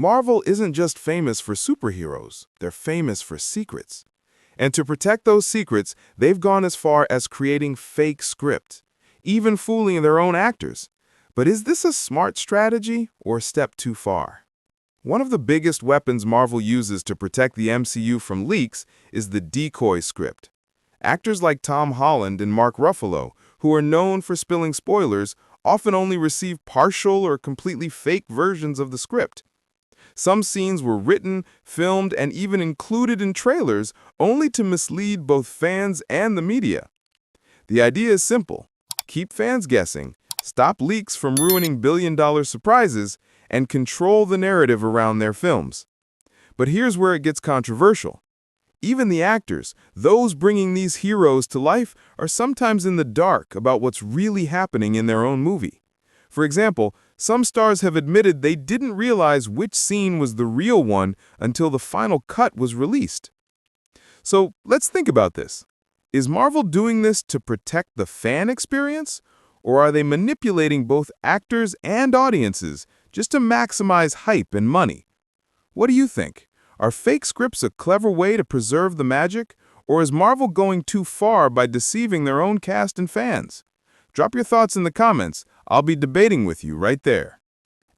Marvel isn't just famous for superheroes, they're famous for secrets. And to protect those secrets, they've gone as far as creating fake script, even fooling their own actors. But is this a smart strategy or a step too far? One of the biggest weapons Marvel uses to protect the MCU from leaks is the decoy script. Actors like Tom Holland and Mark Ruffalo, who are known for spilling spoilers, often only receive partial or completely fake versions of the script. Some scenes were written, filmed, and even included in trailers only to mislead both fans and the media. The idea is simple: keep fans guessing, stop leaks from ruining billion-dollar surprises, and control the narrative around their films. But here's where it gets controversial. Even the actors, those bringing these heroes to life, are sometimes in the dark about what's really happening in their own movie. For example, some stars have admitted they didn't realize which scene was the real one until the final cut was released. So let's think about this. Is Marvel doing this to protect the fan experience? Or are they manipulating both actors and audiences just to maximize hype and money? What do you think? Are fake scripts a clever way to preserve the magic? Or is Marvel going too far by deceiving their own cast and fans? Drop your thoughts in the comments. I'll be debating with you right there.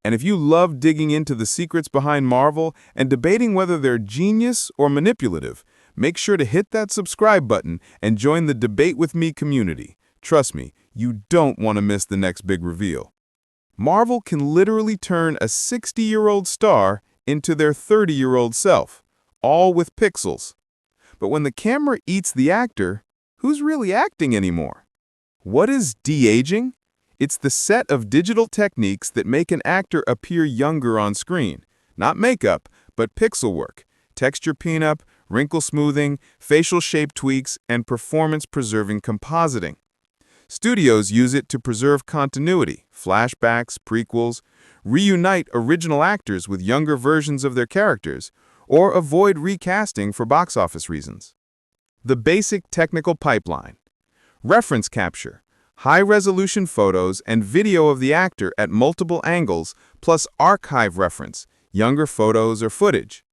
And if you love digging into the secrets behind Marvel and debating whether they're genius or manipulative, make sure to hit that subscribe button and join the Debate With Me community. Trust me, you don't want to miss the next big reveal. Marvel can literally turn a 60-year-old star into their 30-year-old self, all with pixels. But when the camera eats the actor, who's really acting anymore? What is de-aging? It's the set of digital techniques that make an actor appear younger on screen. Not makeup, but pixel work, texture cleanup, wrinkle smoothing, facial shape tweaks, and performance-preserving compositing. Studios use it to preserve continuity, flashbacks, prequels, reunite original actors with younger versions of their characters, or avoid recasting for box office reasons. The basic technical pipeline: reference capture, high-resolution photos and video of the actor at multiple angles, plus archive reference, younger photos or footage.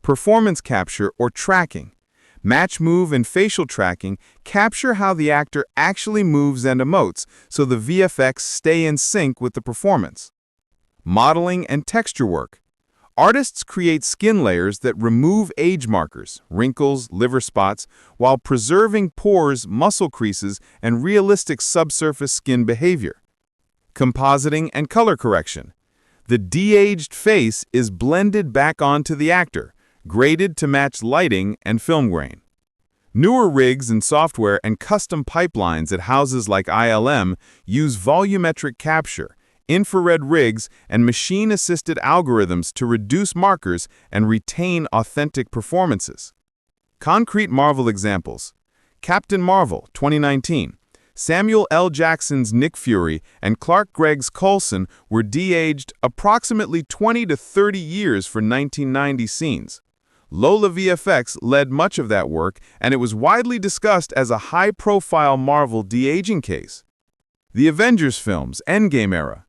Performance capture or tracking: match move and facial tracking capture how the actor actually moves and emotes, so the VFX stay in sync with the performance. Modeling and texture work: artists create skin layers that remove age markers, wrinkles, liver spots, while preserving pores, muscle creases, and realistic subsurface skin behavior. Compositing and color correction: the de-aged face is blended back onto the actor, graded to match lighting and film grain. Newer rigs and software and custom pipelines at houses like ILM use volumetric capture, infrared rigs, and machine-assisted algorithms to reduce markers and retain authentic performances. Concrete Marvel examples: Captain Marvel 2019. Samuel L. Jackson's Nick Fury and Clark Gregg's Coulson were de-aged approximately 20 to 30 years for 1990 scenes. Lola VFX led much of that work, and it was widely discussed as a high-profile Marvel de-aging case. The Avengers films, Endgame era.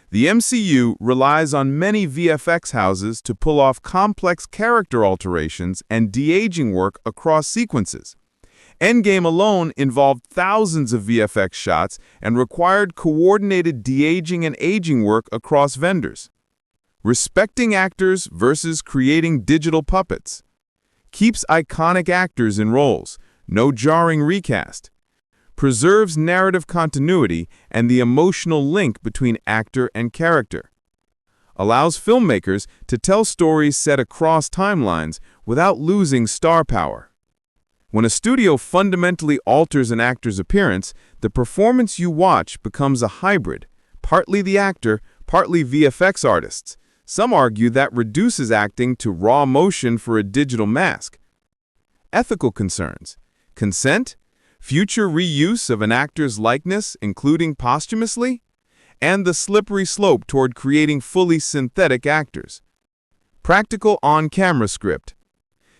The MCU relies on many VFX houses to pull off complex character alterations and de-aging work across sequences. Endgame alone involved thousands of VFX shots and required coordinated de-aging and aging work across vendors. Respecting actors versus creating digital puppets. Keeps iconic actors in roles, no jarring recast. Preserves narrative continuity and the emotional link between actor and character. Allows filmmakers to tell stories set across timelines without losing star power. When a studio fundamentally alters an actor's appearance, the performance you watch becomes a hybrid, partly the actor, partly VFX artists. Some argue that reduces acting to raw motion for a digital mask. Ethical concerns: consent, future reuse of an actor's likeness, including posthumously, and the slippery slope toward creating fully synthetic actors. Practical on-camera script: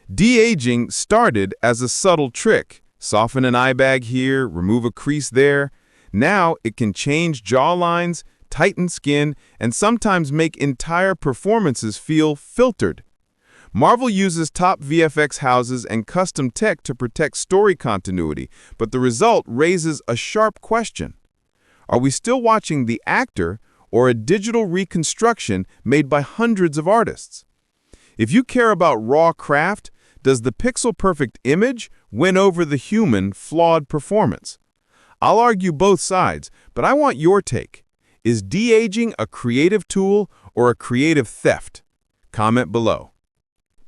de-aging started as a subtle trick. Soften an eye bag here, remove a crease there. Now it can change jaw lines, tighten skin, and sometimes make entire performances feel filtered. Marvel uses top VFX houses and custom tech to protect story continuity, but the result raises a sharp question. Are we still watching the actor or a digital reconstruction made by hundreds of artists? If you care about raw craft, does the pixel-perfect image win over the human, flawed performance? I'll argue both sides, but I want your take. Is de-aging a creative tool or a creative theft? Comment below.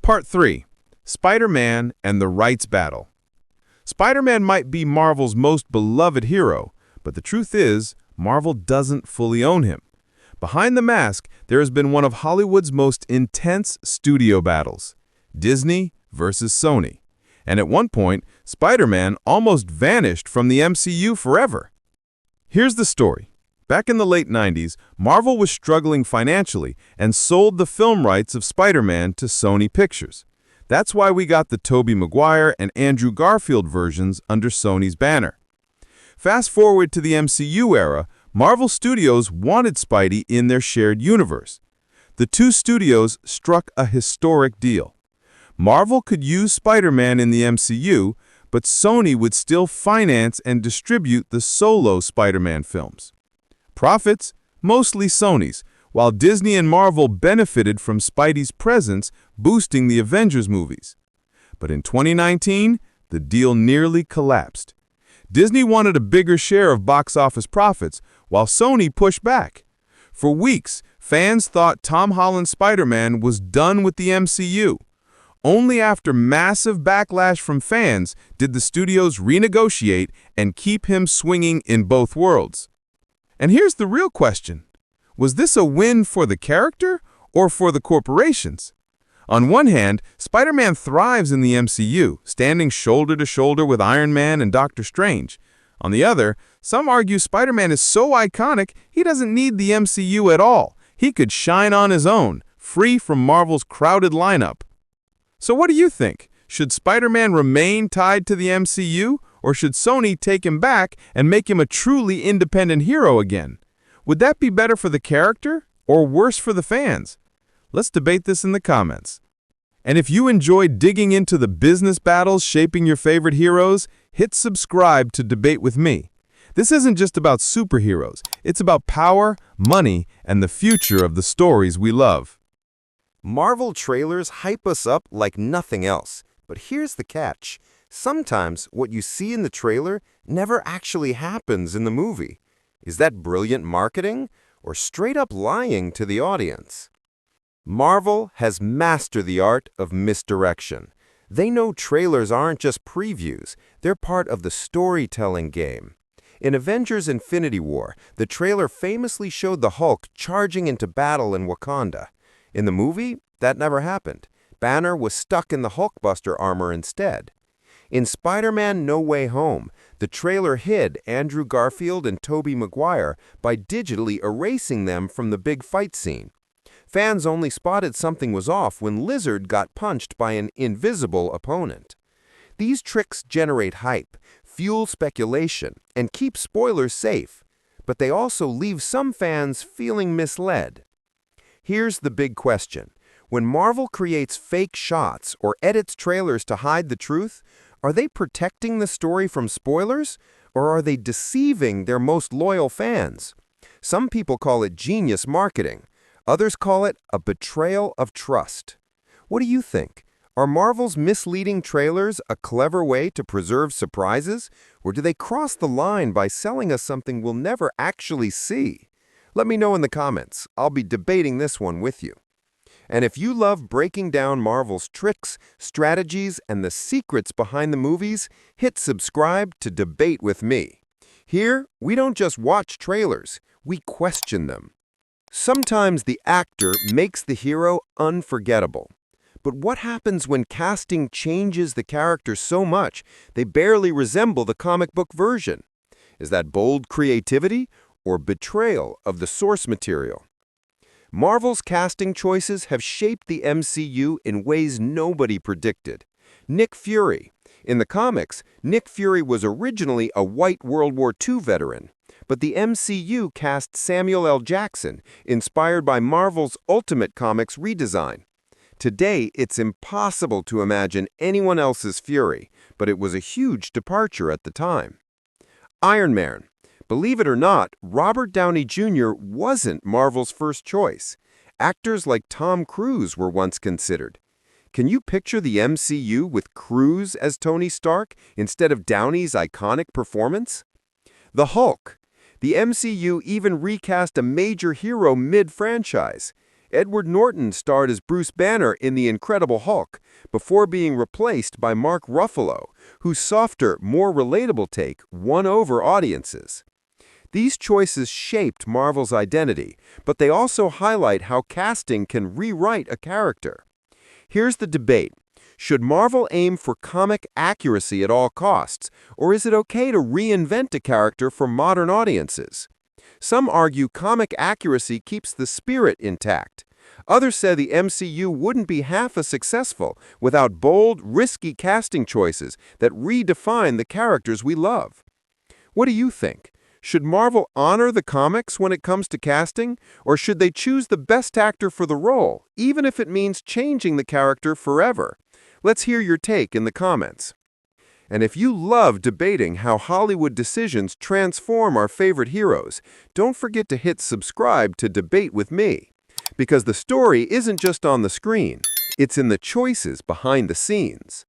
Part 3. Spider-Man and the Rights Battle. Spider-Man might be Marvel's most beloved hero, but the truth is, Marvel doesn't fully own him. Behind the mask, there has been one of Hollywood's most intense studio battles: Disney versus Sony. And at one point, Spider-Man almost vanished from the MCU forever. Here's the story. Back in the late 90s, Marvel was struggling financially and sold the film rights of Spider-Man to Sony Pictures. That's why we got the Tobey Maguire and Andrew Garfield versions under Sony's banner. Fast forward to the MCU era, Marvel Studios wanted Spidey in their shared universe. The two studios struck a historic deal. Marvel could use Spider-Man in the MCU, but Sony would still finance and distribute the solo Spider-Man films. Profits? Mostly Sony's, while Disney and Marvel benefited from Spidey's presence boosting the Avengers movies. But in 2019, the deal nearly collapsed. Disney wanted a bigger share of box office profits, while Sony pushed back. For weeks, fans thought Tom Holland's Spider-Man was done with the MCU. Only after massive backlash from fans did the studios renegotiate and keep him swinging in both worlds. And here's the real question. Was this a win for the character or for the corporations? On one hand, Spider-Man thrives in the MCU, standing shoulder to shoulder with Iron Man and Doctor Strange. On the other, some argue Spider-Man is so iconic he doesn't need the MCU at all. He could shine on his own, free from Marvel's crowded lineup. So what do you think? Should Spider-Man remain tied to the MCU, or should Sony take him back and make him a truly independent hero again? Would that be better for the character or worse for the fans? Let's debate this in the comments. And if you enjoyed digging into the business battles shaping your favorite heroes, hit subscribe to debate with me. This isn't just about superheroes. It's about power, money, and the future of the stories we love. Marvel trailers hype us up like nothing else. But here's the catch. Sometimes what you see in the trailer never actually happens in the movie. Is that brilliant marketing or straight up lying to the audience? Marvel has mastered the art of misdirection. They know trailers aren't just previews, they're part of the storytelling game. In Avengers: Infinity War, the trailer famously showed the Hulk charging into battle in Wakanda. In the movie, that never happened. Banner was stuck in the Hulkbuster armor instead. In Spider-Man: No Way Home, the trailer hid Andrew Garfield and Tobey Maguire by digitally erasing them from the big fight scene. Fans only spotted something was off when Lizard got punched by an invisible opponent. These tricks generate hype, fuel speculation, and keep spoilers safe, but they also leave some fans feeling misled. Here's the big question. When Marvel creates fake shots or edits trailers to hide the truth, are they protecting the story from spoilers, or are they deceiving their most loyal fans? Some people call it genius marketing. Others call it a betrayal of trust. What do you think? Are Marvel's misleading trailers a clever way to preserve surprises, or do they cross the line by selling us something we'll never actually see? Let me know in the comments. I'll be debating this one with you. And if you love breaking down Marvel's tricks, strategies, and the secrets behind the movies, hit subscribe to debate with me. Here, we don't just watch trailers, we question them. Sometimes the actor makes the hero unforgettable. But what happens when casting changes the character so much they barely resemble the comic book version? Is that bold creativity or betrayal of the source material? Marvel's casting choices have shaped the MCU in ways nobody predicted. Nick Fury. In the comics, Nick Fury was originally a white World War II veteran, but the MCU cast Samuel L. Jackson, inspired by Marvel's Ultimate Comics redesign. Today, it's impossible to imagine anyone else's Fury, but it was a huge departure at the time. Iron Man. Believe it or not, Robert Downey Jr. wasn't Marvel's first choice. Actors like Tom Cruise were once considered. Can you picture the MCU with Cruise as Tony Stark instead of Downey's iconic performance? The Hulk. The MCU even recast a major hero mid-franchise. Edward Norton starred as Bruce Banner in The Incredible Hulk, before being replaced by Mark Ruffalo, whose softer, more relatable take won over audiences. These choices shaped Marvel's identity, but they also highlight how casting can rewrite a character. Here's the debate. Should Marvel aim for comic accuracy at all costs, or is it okay to reinvent a character for modern audiences? Some argue comic accuracy keeps the spirit intact. Others say the MCU wouldn't be half as successful without bold, risky casting choices that redefine the characters we love. What do you think? Should Marvel honor the comics when it comes to casting, or should they choose the best actor for the role, even if it means changing the character forever? Let's hear your take in the comments. And if you love debating how Hollywood decisions transform our favorite heroes, don't forget to hit subscribe to Debate with Me. Because the story isn't just on the screen, it's in the choices behind the scenes.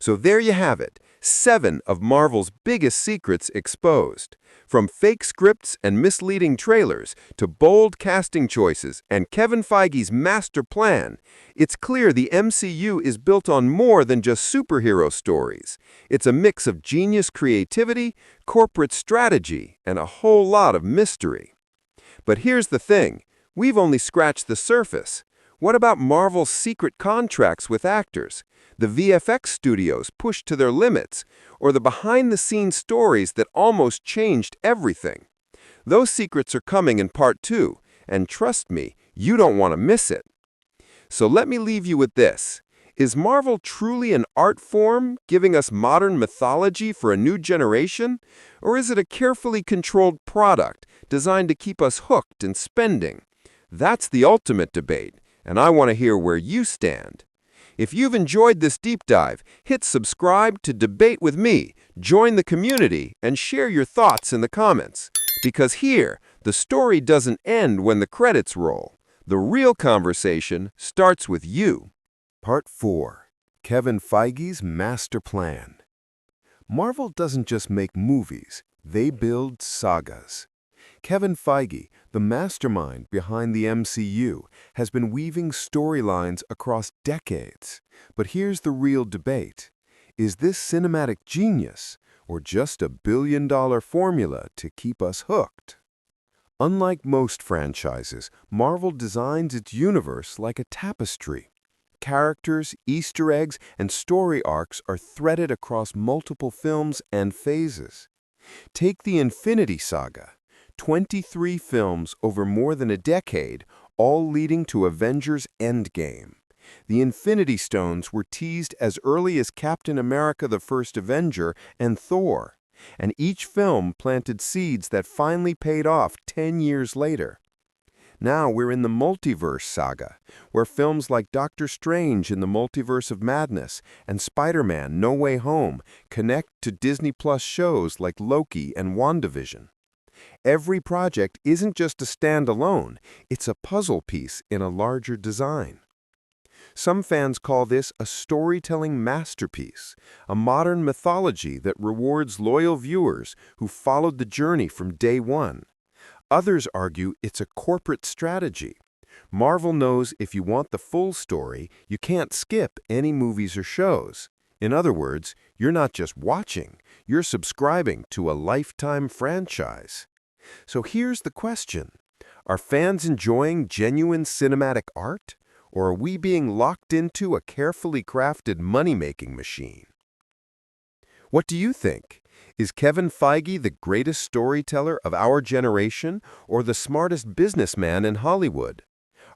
So there you have it, 7 of Marvel's biggest secrets exposed. From fake scripts and misleading trailers to bold casting choices and Kevin Feige's master plan, it's clear the MCU is built on more than just superhero stories. It's a mix of genius creativity, corporate strategy, and a whole lot of mystery. But here's the thing, we've only scratched the surface. What about Marvel's secret contracts with actors, the VFX studios pushed to their limits, or the behind-the-scenes stories that almost changed everything? Those secrets are coming in part 2, and trust me, you don't want to miss it. So let me leave you with this. Is Marvel truly an art form, giving us modern mythology for a new generation? Or is it a carefully controlled product designed to keep us hooked and spending? That's the ultimate debate, and I want to hear where you stand. If you've enjoyed this deep dive, hit subscribe to Debate with Me, join the community, and share your thoughts in the comments. Because here, the story doesn't end when the credits roll. The real conversation starts with you. Part 4. Kevin Feige's Master Plan. Marvel doesn't just make movies, they build sagas. Kevin Feige, the mastermind behind the MCU, has been weaving storylines across decades. But here's the real debate. Is this cinematic genius, or just a billion-dollar formula to keep us hooked? Unlike most franchises, Marvel designs its universe like a tapestry. Characters, Easter eggs, and story arcs are threaded across multiple films and phases. Take the Infinity Saga. 23 films over more than a decade, all leading to Avengers Endgame. The Infinity Stones were teased as early as Captain America the First Avenger and Thor, and each film planted seeds that finally paid off 10 years later. Now we're in the multiverse saga, where films like Doctor Strange in the Multiverse of Madness and Spider-Man No Way Home connect to Disney Plus shows like Loki and WandaVision. Every project isn't just a standalone, it's a puzzle piece in a larger design. Some fans call this a storytelling masterpiece, a modern mythology that rewards loyal viewers who followed the journey from day one. Others argue it's a corporate strategy. Marvel knows if you want the full story, you can't skip any movies or shows. In other words, you're not just watching, you're subscribing to a lifetime franchise. So here's the question. Are fans enjoying genuine cinematic art, or are we being locked into a carefully crafted money-making machine? What do you think? Is Kevin Feige the greatest storyteller of our generation, or the smartest businessman in Hollywood?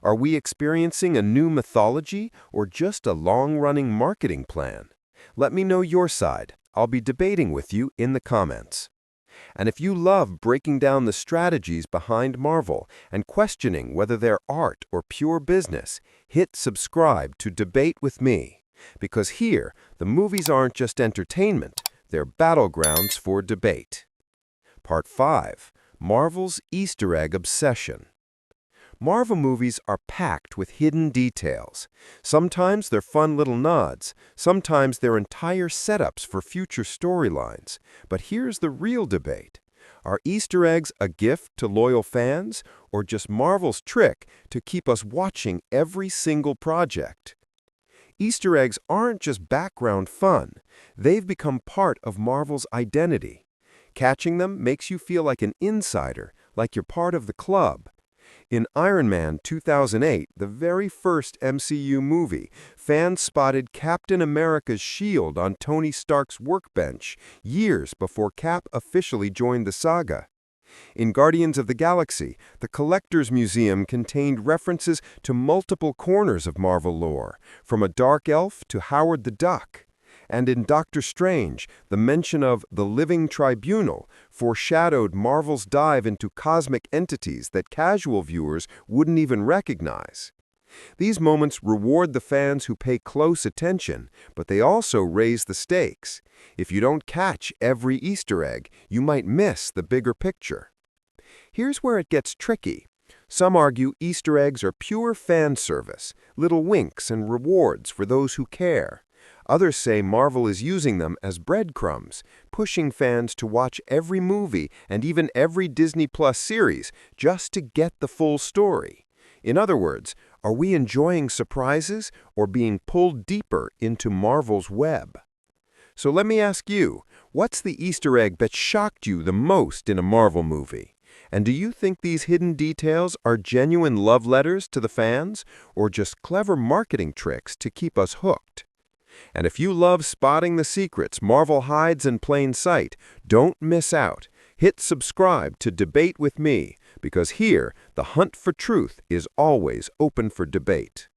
Are we experiencing a new mythology, or just a long-running marketing plan? Let me know your side. I'll be debating with you in the comments. And if you love breaking down the strategies behind Marvel and questioning whether they're art or pure business, hit subscribe to Debate with Me. Because here, the movies aren't just entertainment, they're battlegrounds for debate. Part 5. Marvel's Easter Egg Obsession. Marvel movies are packed with hidden details. Sometimes they're fun little nods, sometimes they're entire setups for future storylines. But here's the real debate. Are Easter eggs a gift to loyal fans, or just Marvel's trick to keep us watching every single project? Easter eggs aren't just background fun. They've become part of Marvel's identity. Catching them makes you feel like an insider, like you're part of the club. In Iron Man 2008, the very first MCU movie, fans spotted Captain America's shield on Tony Stark's workbench years before Cap officially joined the saga. In Guardians of the Galaxy, the Collector's Museum contained references to multiple corners of Marvel lore, from a dark elf to Howard the Duck. And in Doctor Strange, the mention of the Living Tribunal foreshadowed Marvel's dive into cosmic entities that casual viewers wouldn't even recognize. These moments reward the fans who pay close attention, but they also raise the stakes. If you don't catch every Easter egg, you might miss the bigger picture. Here's where it gets tricky. Some argue Easter eggs are pure fan service, little winks and rewards for those who care. Others say Marvel is using them as breadcrumbs, pushing fans to watch every movie and even every Disney Plus series just to get the full story. In other words, are we enjoying surprises or being pulled deeper into Marvel's web? So let me ask you, what's the Easter egg that shocked you the most in a Marvel movie? And do you think these hidden details are genuine love letters to the fans, or just clever marketing tricks to keep us hooked? And if you love spotting the secrets Marvel hides in plain sight, don't miss out. Hit subscribe to Debate with Me, because here, the hunt for truth is always open for debate.